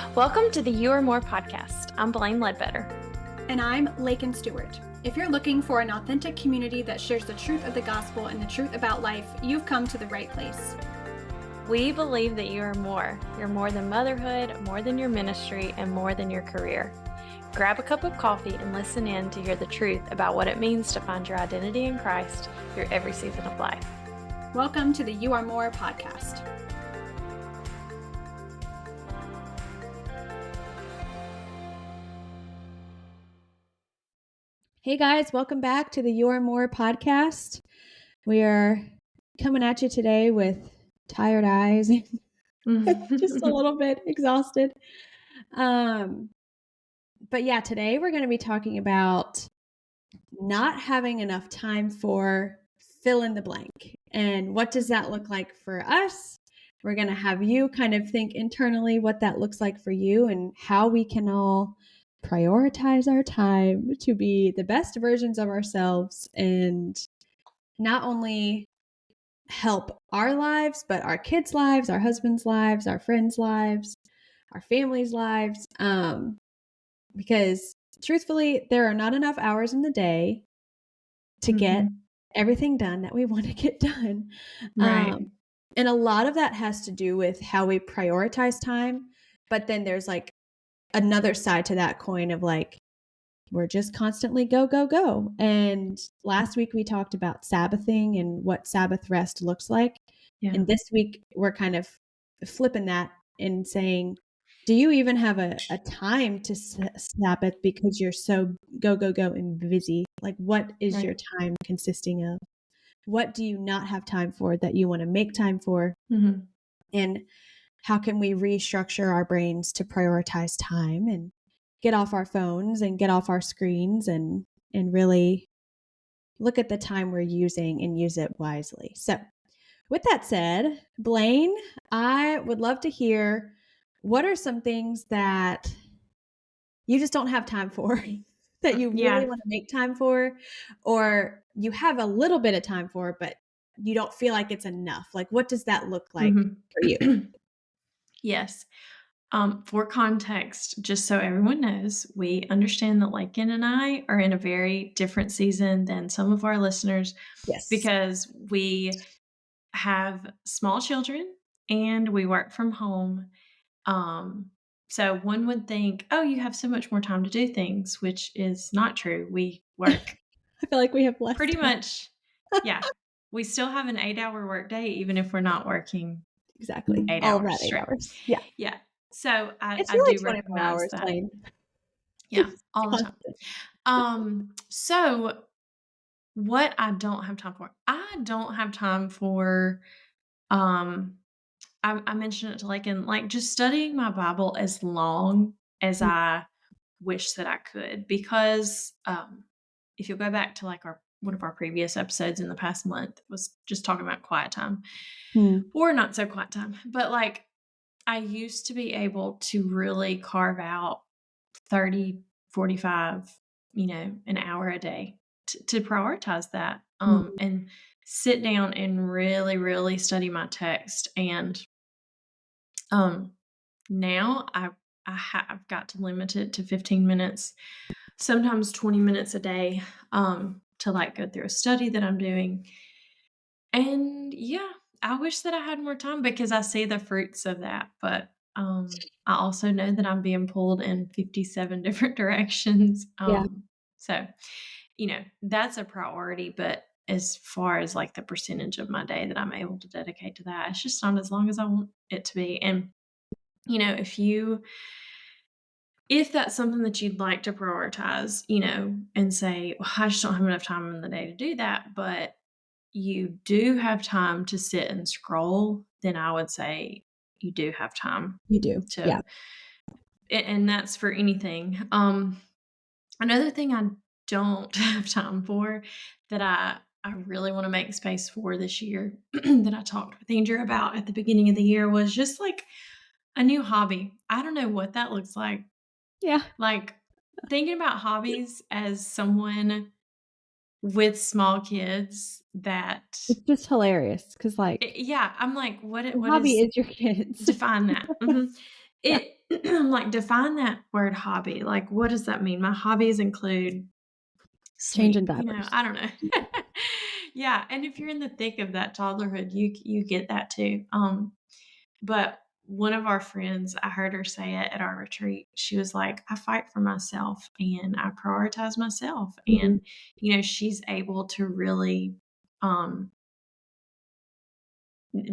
Welcome to the You Are More podcast. I'm Blaine Ledbetter. And I'm Laken Stewart. If you're looking for an authentic community that shares the truth of the gospel and the truth about life, you've come to the right place. We believe that you are more. You're more than motherhood, more than your ministry, and more than your career. Grab a cup of coffee and listen in to hear the truth about what it means to find your identity in Christ through every season of life. Welcome to the You Are More podcast. Hey guys, welcome back to the You Are More podcast. We are coming at you today with tired eyes, just a little bit exhausted. But yeah, today we're going to be talking about not having enough time for fill in the blank. And what does that look like for us? We're going to have you kind of think internally what that looks like for you and how we can all prioritize our time to be the best versions of ourselves and not only help our lives, but our kids' lives, our husbands' lives, our friends' lives, our families' lives. Because truthfully, there are not enough hours in the day to get everything done that we want to get done. Right. And a lot of that has to do with how we prioritize time. But then there's like another side to that coin of like, we're just constantly go, go, go. And last week we talked about Sabbathing and what Sabbath rest looks like. Yeah. And this week we're kind of flipping that and saying, do you even have a time to Sabbath because you're so go, go, go and busy? Like, what is your time consisting of? What do you not have time for that you want to make time for? And how can we restructure our brains to prioritize time and get off our phones and get off our screens and really look at the time we're using and use it wisely? So with that said, Blaine, I would love to hear, what are some things that you just don't have time for that you really want to make time for, or you have a little bit of time for, but you don't feel like it's enough? Like, what does that look like for you? Yes. For context, just so everyone knows, we understand that Laken and I are in a very different season than some of our listeners. Yes. Because we have small children and we work from home. So one would think, oh, you have so much more time to do things, which is not true. We work I feel like we have less pretty time. much. Yeah. We still have an 8-hour workday, even if we're not working Exactly. 8 All of hours that 8 straight. hours. Yeah. Yeah. So I really do 24 recognize hours, that. Blaine. Yeah. All the time. So what I don't have time for, I don't have time for, I mentioned it to Laken, like just studying my Bible as long as I wish that I could, because if you'll go back to like one of our previous episodes in the past month, was just talking about quiet time or not so quiet time. But like I used to be able to really carve out 30, 45, an hour a day to prioritize that and sit down and really, really study my text. And now I've got to limit it to 15 minutes, sometimes 20 minutes a day, to like go through a study that I'm doing. And yeah, I wish that I had more time because I see the fruits of that. But I also know that I'm being pulled in 57 different directions. So, that's a priority. But as far as like the percentage of my day that I'm able to dedicate to that, it's just not as long as I want it to be. And if that's something that you'd like to prioritize, and say, well, I just don't have enough time in the day to do that, but you do have time to sit and scroll, then I would say you do have time. You do. Yeah. And that's for anything. Another thing I don't have time for that I really want to make space for this year that I talked with Andrew about at the beginning of the year was just like a new hobby. I don't know what that looks like. Yeah. Like thinking about hobbies as someone with small kids, that it's just hilarious because like I'm like, what hobby is is your kids? define that? I'm like, define that word hobby. Like, what does that mean? My hobbies include Changing sleep, diapers. I don't know. Yeah, and if you're in the thick of that toddlerhood, you get that too. But one of our friends, I heard her say it at our retreat. She was like, "I fight for myself and I prioritize myself." Mhm. And she's able to really um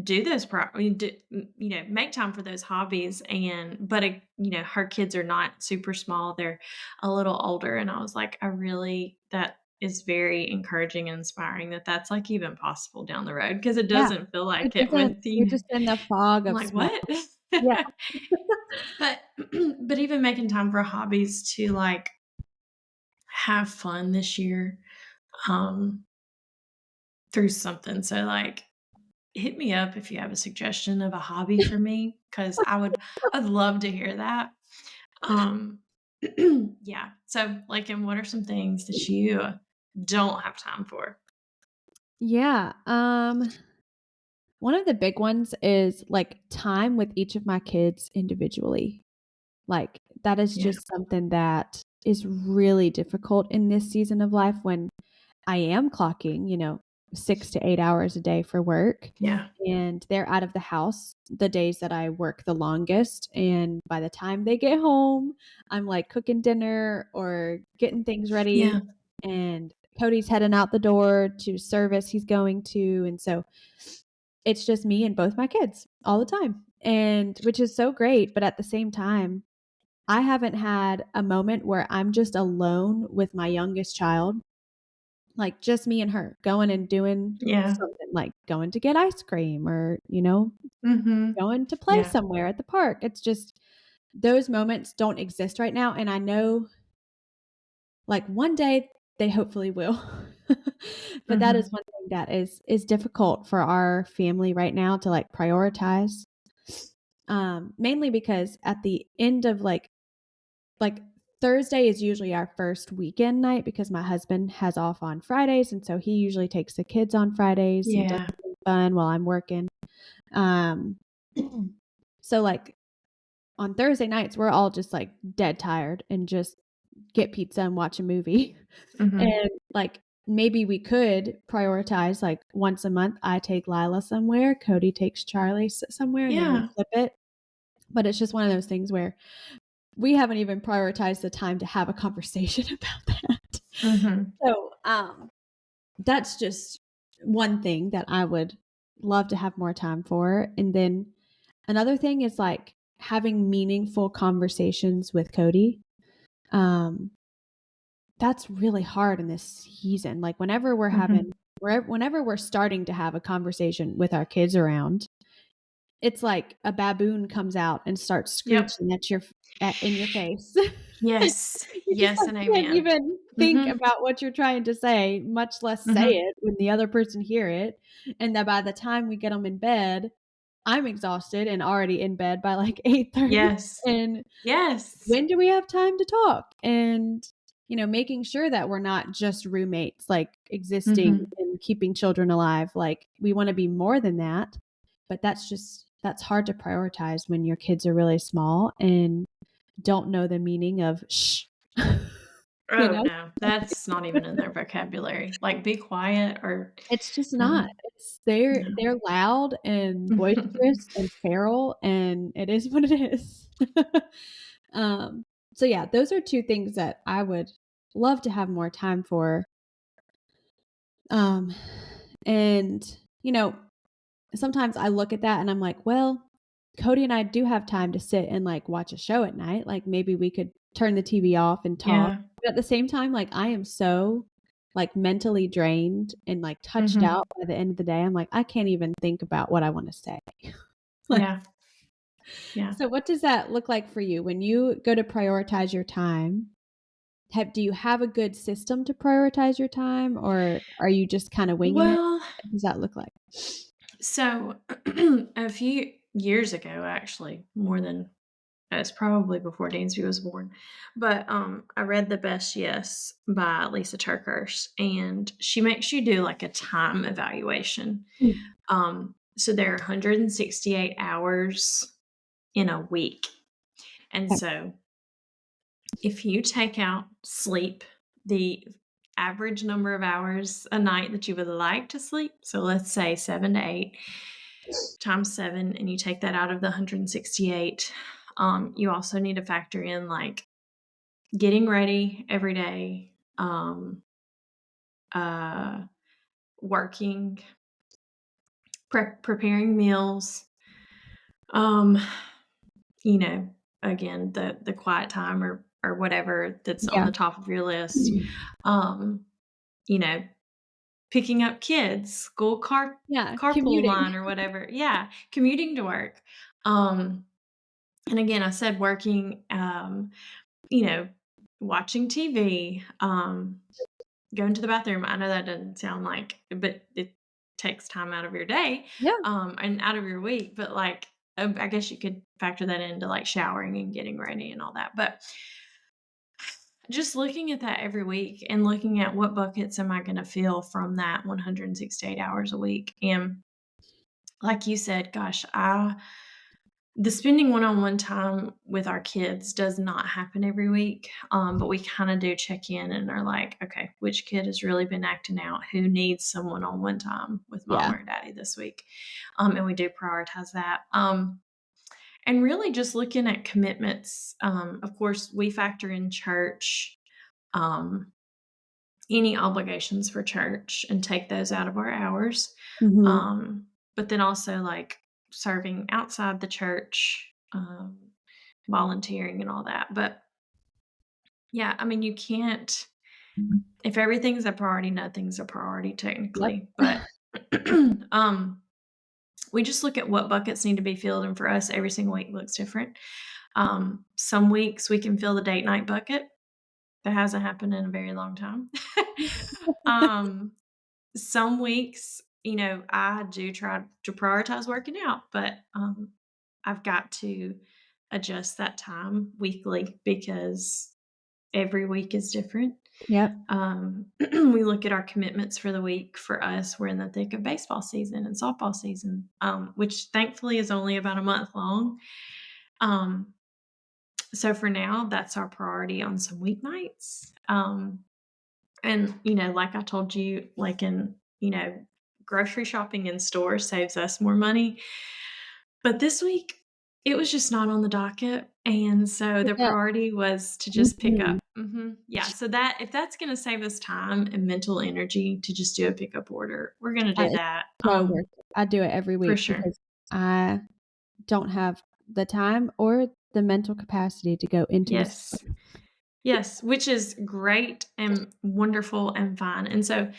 do those I mean, make time for those hobbies, but her kids are not super small, they're a little older, and I was like, that is very encouraging and inspiring that that's, like, even possible down the road because it Yeah. doesn't feel It like it doesn't when, you're just in the fog I'm of like, small. "What?" Yeah. But but even making time for hobbies to, like, have fun this year, um, through something, so, like, hit me up if you have a suggestion of a hobby for me, because I'd love to hear that. Um, yeah. So, like, and what are some things that you don't have time for? Yeah, one of the big ones is, like, time with each of my kids individually. Like, that is Yeah. just something that is really difficult in this season of life when I am clocking, 6 to 8 hours a day for work, Yeah. and they're out of the house the days that I work the longest, and by the time they get home, I'm, like, cooking dinner or getting things ready, Yeah. and Cody's heading out the door to service he's going to, and so it's just me and both my kids all the time, and which is so great, but at the same time, I haven't had a moment where I'm just alone with my youngest child, like, just me and her going and doing Yeah. something, like going to get ice cream or, Mhm. going to play Yeah. somewhere at the park. It's just those moments don't exist right now, and I know, like, one day they hopefully will. But that is Mhm. one thing that is difficult for our family right now to, like, prioritize, mainly because at the end of, like, Thursday is usually our first weekend night because my husband has off on Fridays, and so he usually takes the kids on Fridays and does Yeah. something fun while I'm working. Um, so, like, on Thursday nights, we're all just, like, dead tired and just get pizza and watch a movie. Mhm. And, like, maybe we could prioritize, like, once a month, I take Lila somewhere, Cody takes Charlie somewhere, and then we Yeah. flip it. But it's just one of those things where we haven't even prioritized the time to have a conversation about that. Mhm. So, that's just one thing that I would love to have more time for, and then another thing is, like, having meaningful conversations with Cody. Um, that's really hard in this season, like, Mhm. whenever we're starting to have a conversation with our kids around, it's like a baboon comes out and starts Yep. screeching in your face. Yes. You just, Yes, like, and can't amen. even think Mhm. about what you're trying to say, much less say Mhm. it when the other person hear it, and that by the time we get them in bed, I'm exhausted and already in bed by, like, 8:30, Yes. and Yes. when do we have time to talk? And, making sure that we're not just roommates, like, existing Mhm. and keeping children alive, like, we wanna be more than that, but that's hard to prioritize when your kids are really small and don't know the meaning of "shh." You Oh, know? no, that's not even in their vocabulary. Like, be quiet or It's just not. mm, It's they're no. they're loud and boisterous and feral, and it is what it is. Um, so yeah, those are 2 things that I would love to have more time for. Um, and, you know, sometimes I look at that and I'm like, "Well, Cody and I do have time to sit and, like, watch a show at night, like, maybe we could turn the TV off and talk." Yeah. But at the same time, like, I am so, like, mentally drained and, like, touched Mhm. out by the end of the day, I'm like, I can't even think about what I wanna say. Like, Yeah. Yeah. so what does that look like for you when you go to prioritize your time? Do you have a good system to prioritize your time, or are you just kinda winging it? Well, What does that look like? so a few years ago, actually, more than it's probably before Dansby was born, but, I read The Best Yes by Lisa TerKeurst, and she makes you do, like, a time evaluation. Mm. So there are 168 hours in a week, And Okay. so if you take out sleep, the average number of hours a night that you would like to sleep, so let's say 7 to 8 times 7, and you take that out of the 168, you also need to factor in, like, getting ready every day, uh, working, preparing meals, um, you know, again, the quiet time or whatever that's on Yeah. the top of your list, um, you know, picking up kids, school Yeah, carpool commuting. line or whatever. Yeah, commuting to work. Um, and again, I said working, you know, watching TV, going to the bathroom. I know that doesn't sound like, but it takes time out of your day, Yeah. and out of your week. But like, I guess you could factor that into like showering and getting ready and all that. But just looking at that every week and looking at what buckets am I going to fill from that 168 hours a week. And like you said, gosh, the spending one-on-one time with our kids does not happen every week, but we kind of do check in and are like, okay, which kid has really been acting out? Who needs some one-on-one time with mom Yeah. or daddy this week? And we do prioritize that. And really just looking at commitments. Of course, we factor in church, um, any obligations for church, and take those out of our hours. Mhm. Um, but then also like serving outside the church, volunteering and all that. But yeah, I mean, you can't, if everything's a priority, nothing's a priority Yep. technically. But um, we just look at what buckets need to be filled. And for us, every single week looks different. Some weeks we can fill the date night bucket. That hasn't happened in a very long time. um, some weeks, I do try to prioritize working out, but I've got to adjust that time weekly because every week is different. Yep. We look at our commitments for the week. For us, we're in the thick of baseball season and softball season, which thankfully is only about a month long. So for now, that's our priority on some weeknights. And, like I told you, like grocery shopping in stores saves us more money. But this week, it was just not on the docket. And so the Pick up. priority was to just pick Mhm. up. Yeah. So that if that's going to save us time and mental energy to just do a pickup order, we're going to do It's that. so worth it. I do it every For week sure. because I don't have the time or the mental capacity to go into the Yes. store. Yes. Which is great and wonderful and fine. And so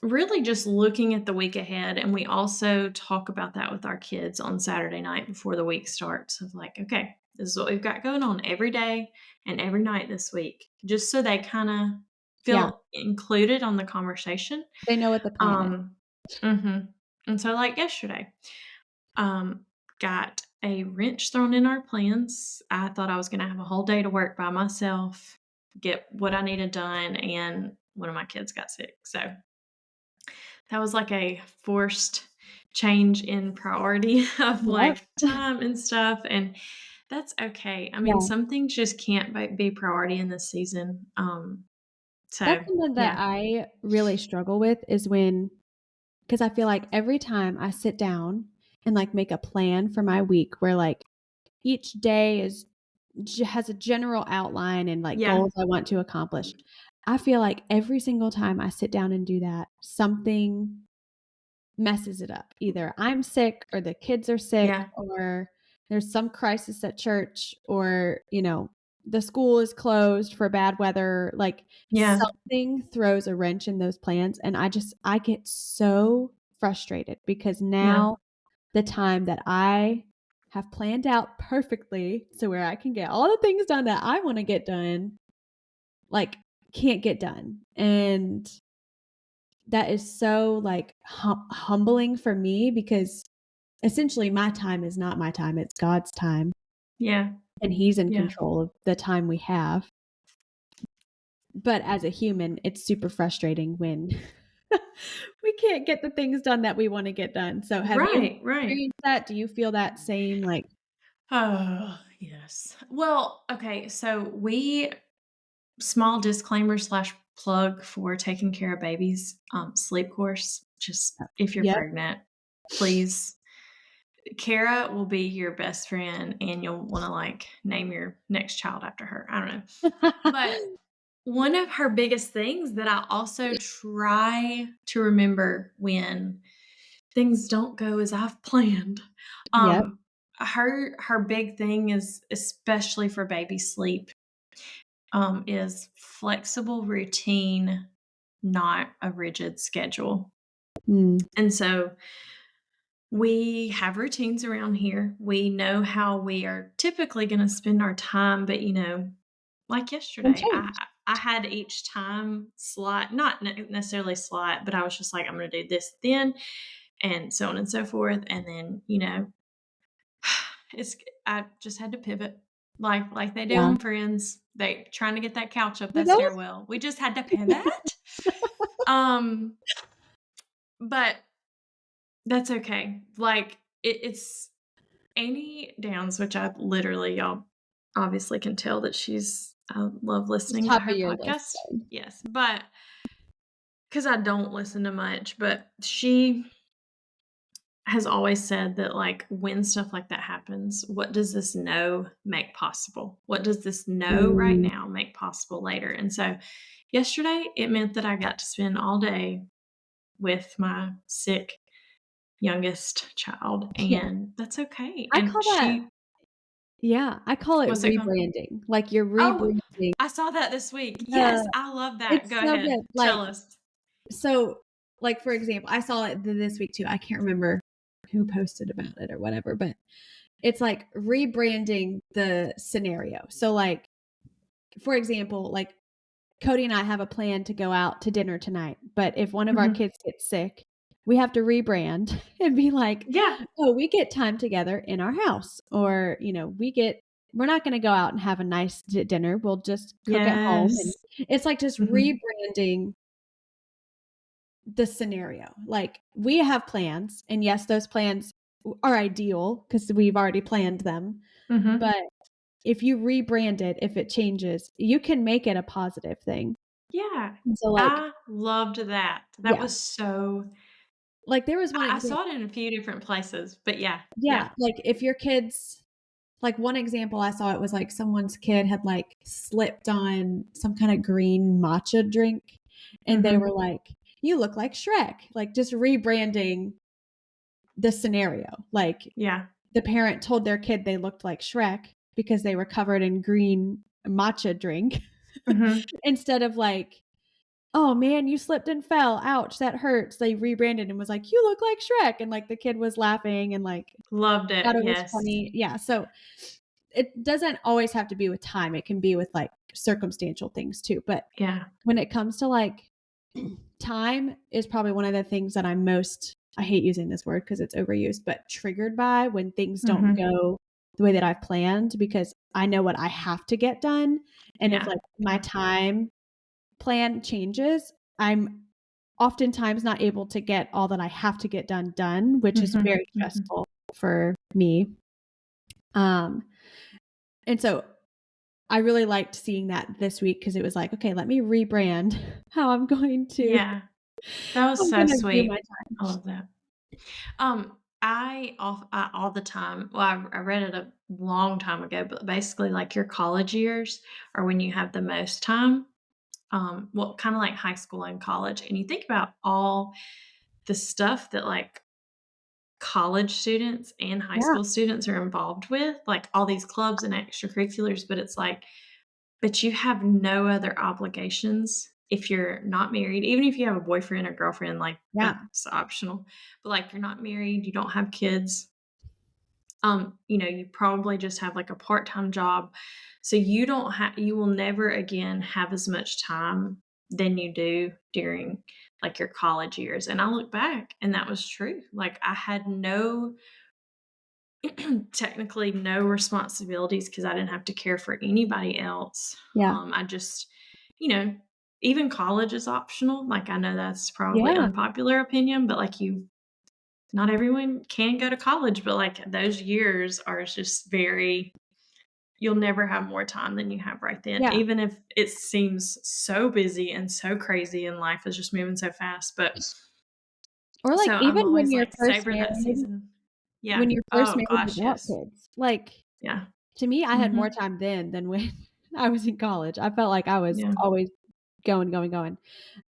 really just looking at the week ahead, and we also talk about that with our kids on Saturday night before the week starts of like, okay, this is what we've got going on every day and every night this week, just so they kind of Yeah, feel included on the conversation. they know what the plan is. Um, mhm. And so like yesterday, um, got a wrench thrown in our plans. I thought I was going to have a whole day to work by myself, get what I needed done, and one of my kids got sick. So that was like a forced change in priority of Yep. like time and stuff, and that's okay. I mean, Yeah. some things just can't be priority in this season. That's So something that yeah, I really struggle with is because I feel like every time I sit down and, like, make a plan for my week where, like, each day has a general outline and, like, yeah, goals I want to accomplish. I feel like every single time I sit down and do that, something messes it up. Either I'm sick or the kids are sick yeah, or there's some crisis at church or, the school is closed for bad weather, like, yeah, something throws a wrench in those plans, and I get so frustrated because yeah, now the time that I have planned out perfectly to where I can get all the things done that I wanna get done, like, can't get done, and that is so, like, humbling for me because essentially my time is not my time, it's God's time, yeah, and He's in yeah. control of the time we have. But as a human, it's super frustrating when we can't get the things done that we wanna get done. So have you Right, right. experienced that? Do you feel that same, like Oh, Yes. Well, okay, so we small disclaimer slash plug for taking care of babies, sleep course. Just if you're Yep. pregnant, please. Kara will be your best friend, and you'll want to like name your next child after her. I don't know. But one of her biggest things that I also try to remember when things don't go as I've planned, Yep. her big thing is, especially for baby sleep, is flexible routine, not a rigid schedule. Mm. And so we have routines around here. We know how we are typically going to spend our time, but like Can yesterday, I change. I had each time slot, not necessarily slot, but I was just like, I'm going to do this then, and so on and so forth. And then it's I just had to pivot, like they do Yeah. on Friends. They trying to get that couch up Do that those stairwell. We just had to pivot. Um, but that's okay. Like it's Amy Downs, which I literally, y'all obviously can tell that I love is listening to top of her your list podcast. then? Yes, but because I don't listen to much, but she has always said that, like, when stuff like that happens, what does this no make possible? What does this no right Mm. now make possible later? And so yesterday, it meant that I got to spend all day with my sick youngest child, Yeah. and that's okay. I And call that I call it what's it called? rebranding. Like you're Oh, rebranding I saw that this week. Yes, the I love that. it's Go so ahead. good. Like, Tell us. so, like, for example, I saw it this week too. I can't remember who posted about it or whatever, but it's like rebranding the scenario. So, like, for example, like Cody and I have a plan to go out to dinner tonight, but if one of our Mhm. kids gets sick, we have to rebrand and be like, Yeah. "Oh, we get time together in our house," or we're not going to go out and have a nice dinner. We'll just cook at home, and Yes. it's like just Mhm. rebranding the scenario. Like we have plans, and yes, those plans are ideal because we've already planned them. Mhm. But if you rebrand it, if it changes, you can make it a positive thing. Yeah. And so, like, I loved that. That yeah, was so like there was one I example. saw it in a few different places, but yeah. Yeah. Yeah, like if your kids, like one example I saw, it was like someone's kid had like slipped on some kind of green matcha drink, and they were Mhm. like, "You look like Shrek." Like just rebranding the scenario. Like Yeah. the parent told their kid they looked like Shrek because they were covered in green matcha drink Mhm. instead of like, "Oh man, you slipped and fell. Ouch, that hurts." They rebranded and was like, "You look like Shrek." And like the kid was laughing and like Loved it. thought it was Yes. funny. Yeah. So it doesn't always have to be with time. It can be with like circumstantial things too. But Yeah. when it comes to like time is probably one of the things that I'm most, I hate using this word because it's overused, but triggered by when things don't Mhm. go the way that I've planned because I know what I have to get done. And if Yeah. like my Yeah. time plan changes, I'm oftentimes not able to get all that I have to get done, which is Mhm. very Mhm. stressful for me. Um, and so I really liked seeing that this week because it was like, okay, let me rebrand how Yeah. That was I'm so gonna do my sweet. time. I love that. I all the time. Well, I read it a long time ago, but basically, like your college years are when you have the most time. Well, kind of like high school and college, and you think about all the stuff that like college students and high Yeah, school students are involved with, like all these clubs and extracurriculars. But it's like, but you have no other obligations if you're not married. Even if you have a boyfriend or girlfriend, like yeah, that's optional. But like you're not married, you don't have kids. You probably just have like a part-time job. So you will never again have as much time than you do during like your college years. And I look back and that was true. Like I had no technically no responsibilities because I didn't have to care for anybody else. yeah, I just, you know, even college is optional. Like I know that's probably yeah, unpopular opinion, but like not everyone can go to college, but like those years are just very you'll never have more time than you have right then, Yeah. even if it seems so busy and so crazy and life is just moving so fast, but Or, like, so I'm even always, like, savor that season. Yeah. when you're first Oh married gosh, without yes. kids, like, Yeah. to me, I had more Mhm. time then than when I was in college. I felt like I was Yeah. always going, going, going.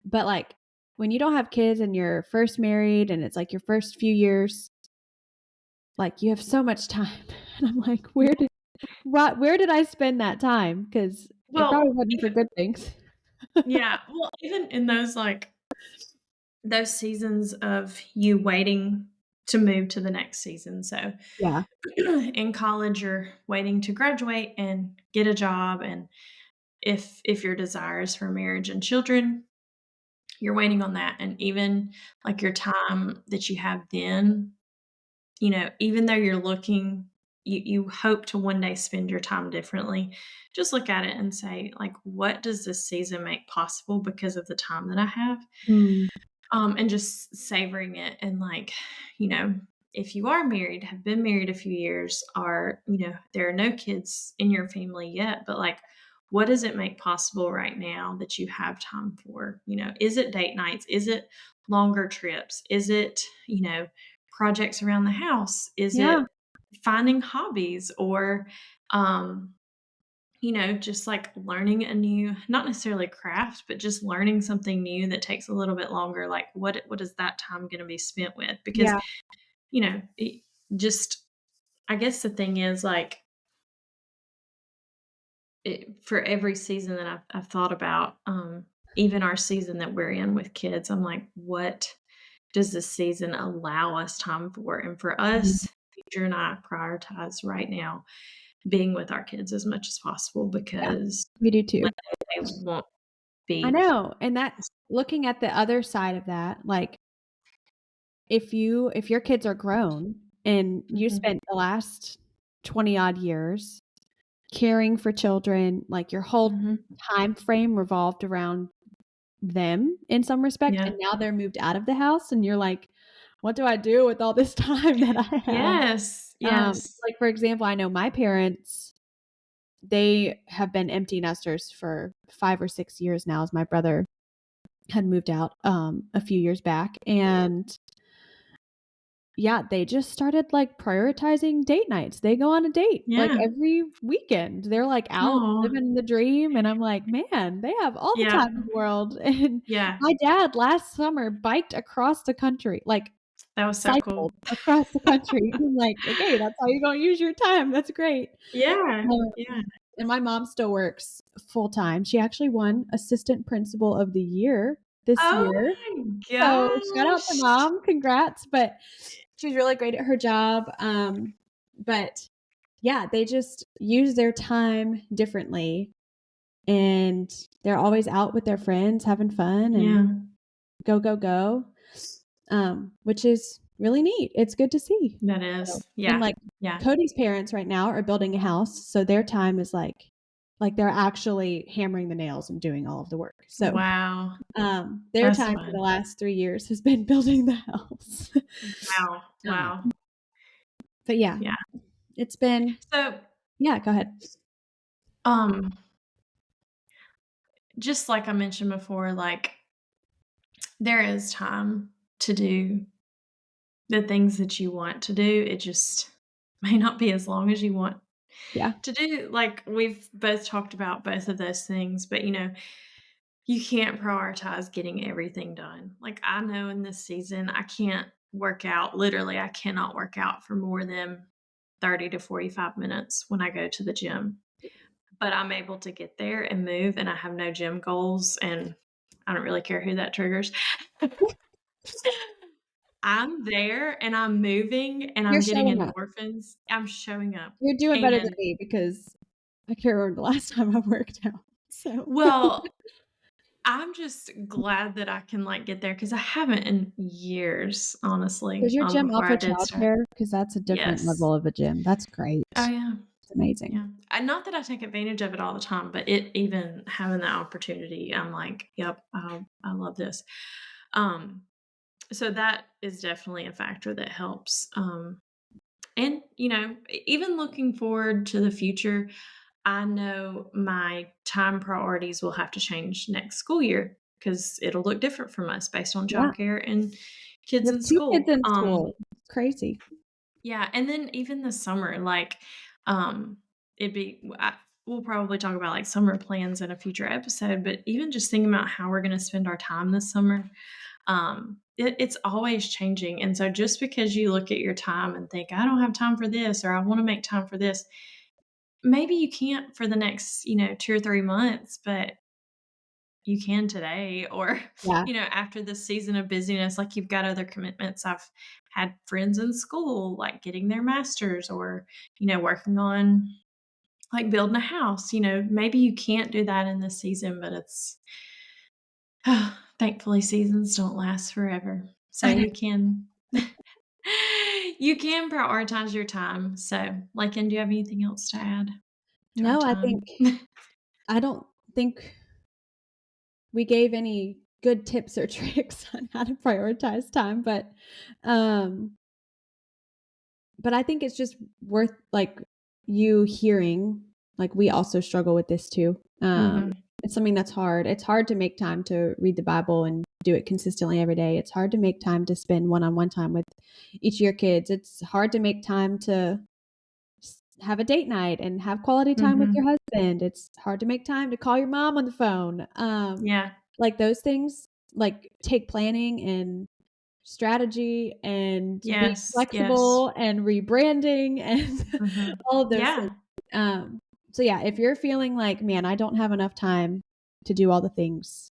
But, like, when you don't have kids and you're first married and it's, like, your first few years, like, you have so much time. And I'm like, where did I spend that time? Because it probably Well, wasn't for even good things. yeah, well, even in those, like those seasons of you waiting to move to the next season, so Yeah. in college, you're waiting to graduate and get a job, and if your desire is for marriage and children, you're waiting on that, and even, like, your time that you have then, even though you're looking you hope to one day spend your time differently, just look at it and say, like, "What does this season make possible because of the time that I have?" Mm. And just savoring it and, like, you know, if you are married, have been married a few years, or, there are no kids in your family yet, but, like, what does it make possible right now that you have time for? Is it date nights? Is it longer trips? Is it, projects around the house? Is Yeah. it finding hobbies or, um, just like learning a new, not necessarily craft, but just learning something new that takes a little bit longer. Like what is that time going to be spent with? Because, Yeah. just, I guess the thing is like for every season that I've thought about, even our season that we're in with kids, I'm like, what does this season allow us time for? And for Mhm. us, Future and I prioritize right now being with our kids as much as possible Yeah. because We do one too. day they won't I be. know, and that looking at the other side of that, like, if your kids are grown and you Mhm. spent the last 20 odd years caring for children, like, your whole Mhm. time frame revolved around them in some respect, Yeah. and now they're moved out of the house, and you're like, "What do I do with all this time that I have?" Yes. Yes. Like, for example, I know my parents, they have been empty nesters for 5 or 6 years now as my brother had moved out, a few years back, and yeah, they just started, like, prioritizing date nights. They go on a date, like, Yeah. every weekend. They're, like, out Oh. living the dream, and I'm like, "Man, they have all the Yeah. time in the world." And Yeah. my dad last summer biked across the country, like, That was so cool. cycled across the country. I'm like, "Okay, that's how you gonna use your time. That's great." Yeah. Um, Yeah. and my mom still works full time. She actually won Assistant Principal of the Year this Oh year. my So, shout out to gosh. mom, congrats, but she's really great at her job, but yeah, they just use their time differently, and they're always out with their friends having fun and Yeah. go, go, go, which is really neat. It's good to see. That So is. and, Yeah. like, Yeah. Cody's parents right now are building a house, so their time is like, they're actually hammering the nails and doing all of the work. So, Wow. their That's time for the fun. last 3 years has been building the house. Wow. Um, Wow. but yeah, Yeah. it's been So, yeah, go ahead. um, just like I mentioned before, like, there is time to do the things that you want to do. It just may not be as long as you want Yeah. to do. Like, we've both talked about both of those things, but, you can't prioritize getting everything done. Like, I know in this season, I can't work out. Literally, I cannot work out for more than 30 to 45 minutes when I go to the gym. But I'm able to get there and move, and I have no gym goals, and I don't really care who that triggers. I'm there and I'm moving and You're I'm getting showing up. endorphins. I'm showing up. You're doing better than And me because I can't remember the last time I worked out. So, well, I'm just glad that I can, like, get there because I haven't in years, honestly, does your gym before offer I did start. childcare? Because that's a different Yes. level of a gym. That's great. Oh, It's yeah. amazing. Yeah. And not that I take advantage of it all the time, but it even having that opportunity, I'm like, "Yep, I love this." Um, so that is definitely a factor that helps, and, even looking forward to the future, I know my time priorities will have to change next school year because it'll look different from us based on Yeah. childcare and You kids have in 2 kids school. in school. It's crazy. Yeah, and then even the summer, like, um, it'd be we'll probably talk about, like, summer plans in a future episode, but even just thinking about how we're gonna spend our time this summer, it's always changing, and so just because you look at your time and think, "I don't have time for this," or, "I wanna make time for this," maybe you can't for the next, 2 or 3 months, but you can today or, Yeah. after this season of busyness, like, you've got other commitments. I've had friends in school, like, getting their masters or, working on, like, building a house, maybe you can't do that in this season, but it's thankfully, seasons don't last forever. So I know. you can prioritize your time. So, like, and do you have anything else to add to our No, time? I don't think we gave any good tips or tricks on how to prioritize time, um, but I think it's just worth, like, you hearing, like, we also struggle with this too. Mhm. It's something that's hard. It's hard to make time to read the Bible and do it consistently every day. It's hard to make time to spend one-on-one time with each of your kids. It's hard to make time to have a date night and have quality time with your Mhm. husband. It's hard to make time to call your mom on the phone. Yeah. Like, those things, like, take planning and strategy and being Yes, yes. flexible and rebranding and Mhm. all of those things. Yeah. Um, so yeah, if you're feeling like, "Man, I don't have enough time to do all the things,"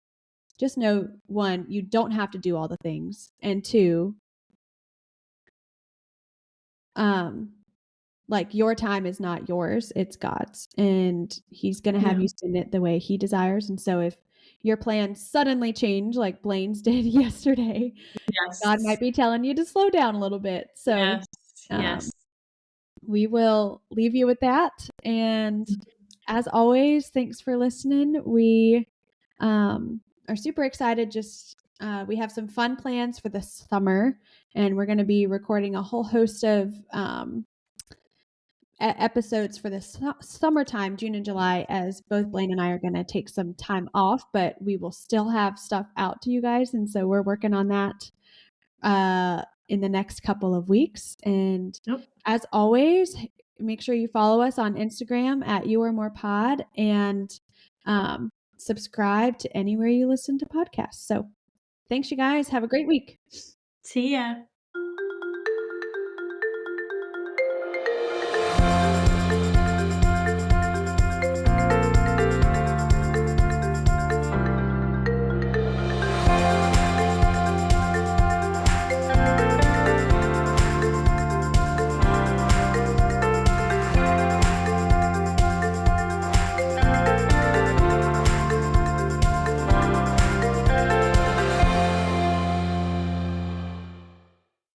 just know, 1, you don't have to do all the things, and 2, um, like, your time is not yours, it's God's, and He's gonna have Yeah. you spend it the way He desires, and so if your plans suddenly change like Blaine's did yesterday, God Yes. might be telling you to slow down a little bit. So, Yes. um, Yes. we will leave you with that, and as always, thanks for listening. We, are super excited, just, we have some fun plans for the summer, and we're gonna be recording a whole host of, episodes for the summertime, June and July, as both Blaine and I are going to take some time off, but we will still have stuff out to you guys. And so we're working on that in the next couple of weeks. And Yep. as always, make sure you follow us on Instagram at You Or More Pod and subscribe to anywhere you listen to podcasts. So thanks, you guys. Have a great week. See ya.